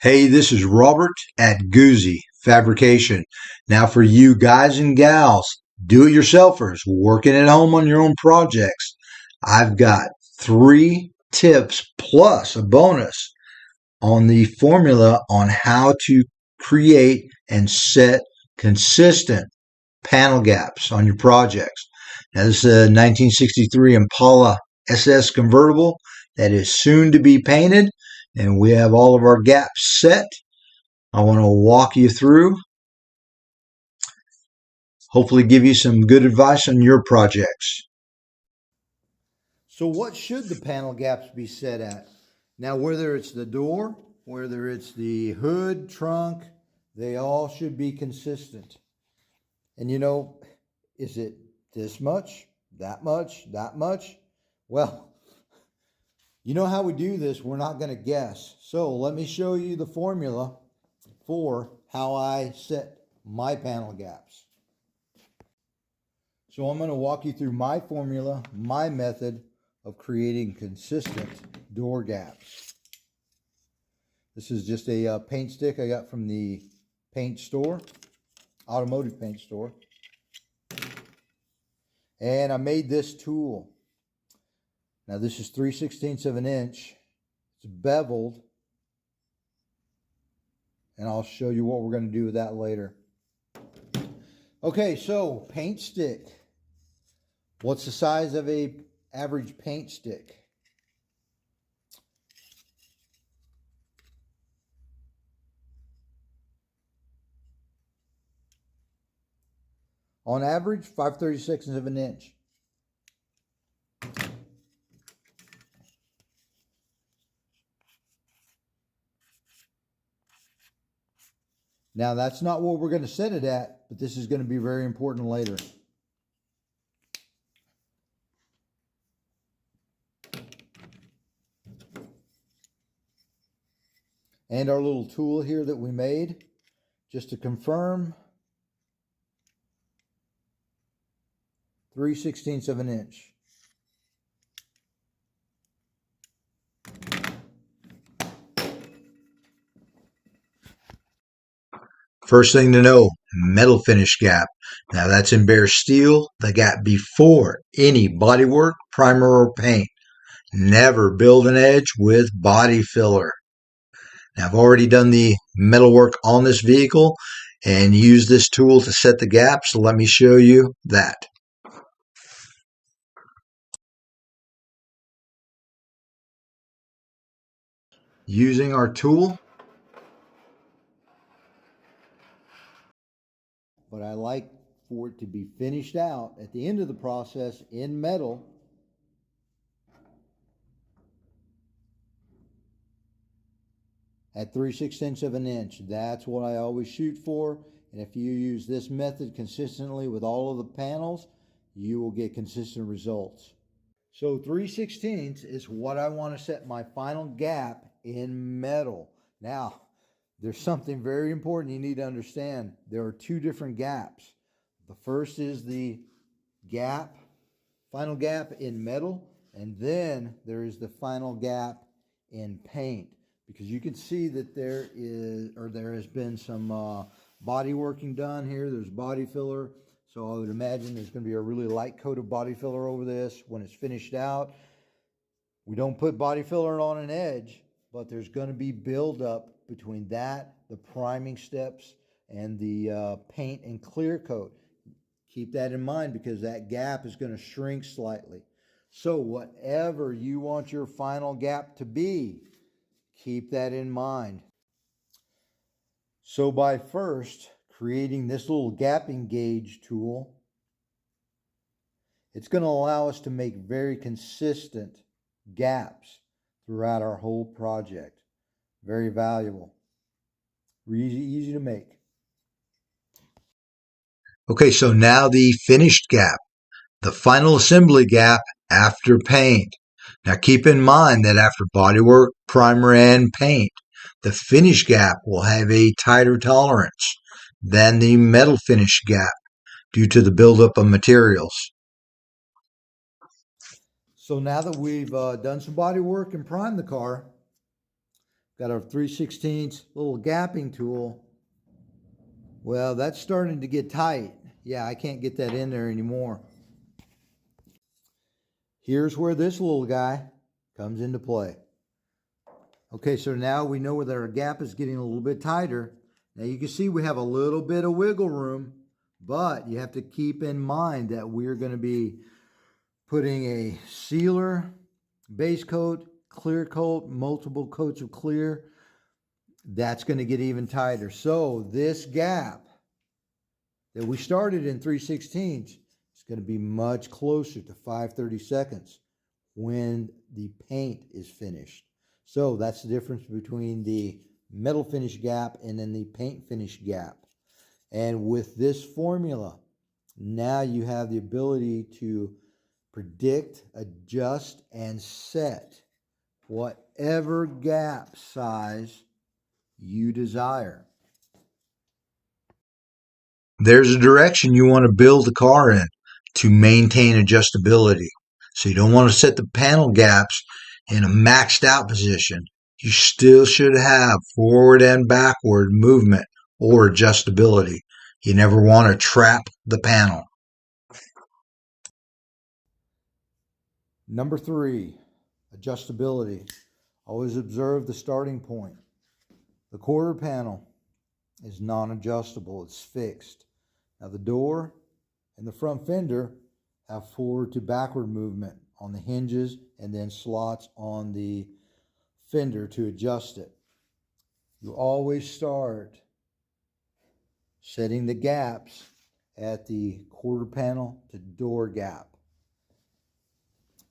Hey, this is Robert at Guzzi Fabrication. Now, for you guys and gals, do-it-yourselfers working at home on your own projects, I've got 3 tips plus a bonus on the formula on how to create and set consistent panel gaps on your projects. Now, this is a 1963 Impala SS convertible that is soon to be painted, and we have all of our gaps set. I want to walk you through, hopefully give you some good advice on your projects. So what should the panel gaps be set at? Now, whether it's the door, whether it's the hood, trunk, they all should be consistent. And you know, is it this much, that much, that much? Well, you know how we do this, we're not going to guess. So let me show you the formula for how I set my panel gaps. So I'm going to walk you through my formula, my method of creating consistent door gaps. This is just a paint stick I got from the paint store, automotive paint store. And I made this tool. Now this is 3/16 of an inch. It's beveled. And I'll show you what we're going to do with that later. Okay, so paint stick. What's the size of a average paint stick? On average, 5/36 of an inch. Now that's not what we're going to set it at, but this is going to be very important later. And our little tool here that we made, just to confirm, 3/16 of an inch. First thing to know, metal finish gap. Now that's in bare steel, the gap before any bodywork, primer, or paint. Never build an edge with body filler. Now I've already done the metal work on this vehicle and used this tool to set the gap, so let me show you that. Using our tool, but I like for it to be finished out at the end of the process in metal. At 3/16 of an inch. That's what I always shoot for. And if you use this method consistently with all of the panels, you will get consistent results. So 3/16 is what I want to set my final gap in metal. Now, there's something very important you need to understand. There are 2 different gaps. The first is the gap, final gap in metal, and then there is the final gap in paint. Because you can see that there has been some body working done here. There's body filler. So I would imagine there's going to be a really light coat of body filler over this when it's finished out. We don't put body filler on an edge, but there's going to be buildup between that, the priming steps, and the paint and clear coat. Keep that in mind because that gap is going to shrink slightly. So whatever you want your final gap to be, keep that in mind. So by first creating this little gapping gauge tool, it's going to allow us to make very consistent gaps throughout our whole project. Very valuable. Easy to make. Okay, so now the finished gap, the final assembly gap after paint. Now keep in mind that after bodywork, primer, and paint, the finish gap will have a tighter tolerance than the metal finish gap due to the buildup of materials. So now that we've done some body work and primed the car, Got our 3/16 little gapping tool. Well, that's starting to get tight. Yeah, I can't get that in there anymore. Here's where this little guy comes into play. Okay, so now we know that our gap is getting a little bit tighter. Now you can see we have a little bit of wiggle room, but you have to keep in mind that we're going to be putting a sealer, base coat, clear coat, multiple coats of clear. That's going to get even tighter. So this gap that we started in 3/16 is going to be much closer to 5/32 when the paint is finished. So that's the difference between the metal finish gap and then the paint finish gap. And with this formula, now you have the ability to predict, adjust, and set whatever gap size you desire. There's a direction you want to build the car in to maintain adjustability. So you don't want to set the panel gaps in a maxed out position. You still should have forward and backward movement or adjustability. You never want to trap the panel. Number 3, adjustability. Always observe the starting point. The quarter panel is non-adjustable, it's fixed. Now the door and the front fender have forward to backward movement on the hinges and then slots on the fender to adjust it. You always start setting the gaps at the quarter panel to door gap.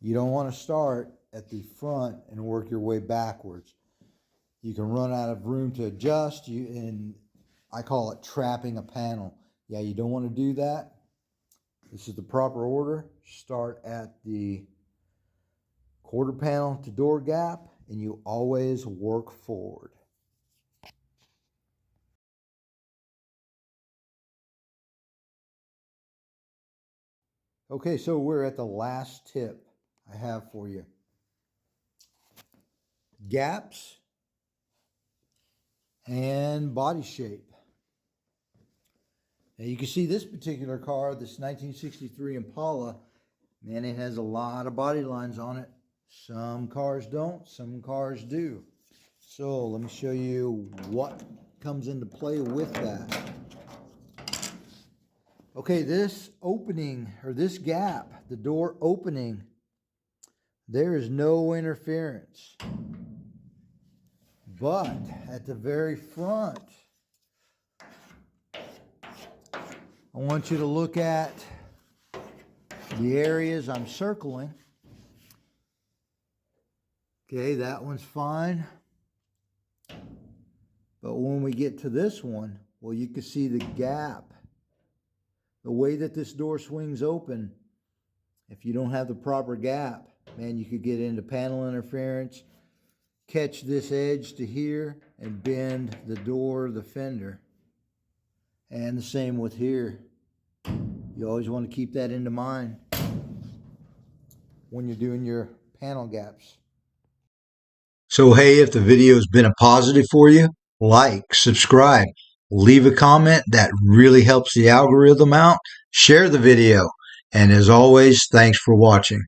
You don't want to start at the front and work your way backwards. You can run out of room to adjust, and I call it trapping a panel. Yeah, you don't want to do that. This is the proper order. Start at the quarter panel to door gap, and you always work forward. Okay, so we're at the last tip I have for you. Gaps and body shape. Now you can see this particular car, this 1963 Impala, man, it has a lot of body lines on it. Some cars don't, some cars do. So let me show you what comes into play with that. Okay, this opening, or this gap, the door opening, there is no interference. But at the very front, I want you to look at the areas I'm circling. Okay, that one's fine. But when we get to this one, well, you can see the gap. The way that this door swings open, if you don't have the proper gap, man, you could get into panel interference, catch this edge to here, and bend the door, the fender. And the same with here. You always want to keep that into mind when you're doing your panel gaps. So hey, if the video has been a positive for you, like, subscribe, leave a comment. That really helps the algorithm out. Share the video. And as always, thanks for watching.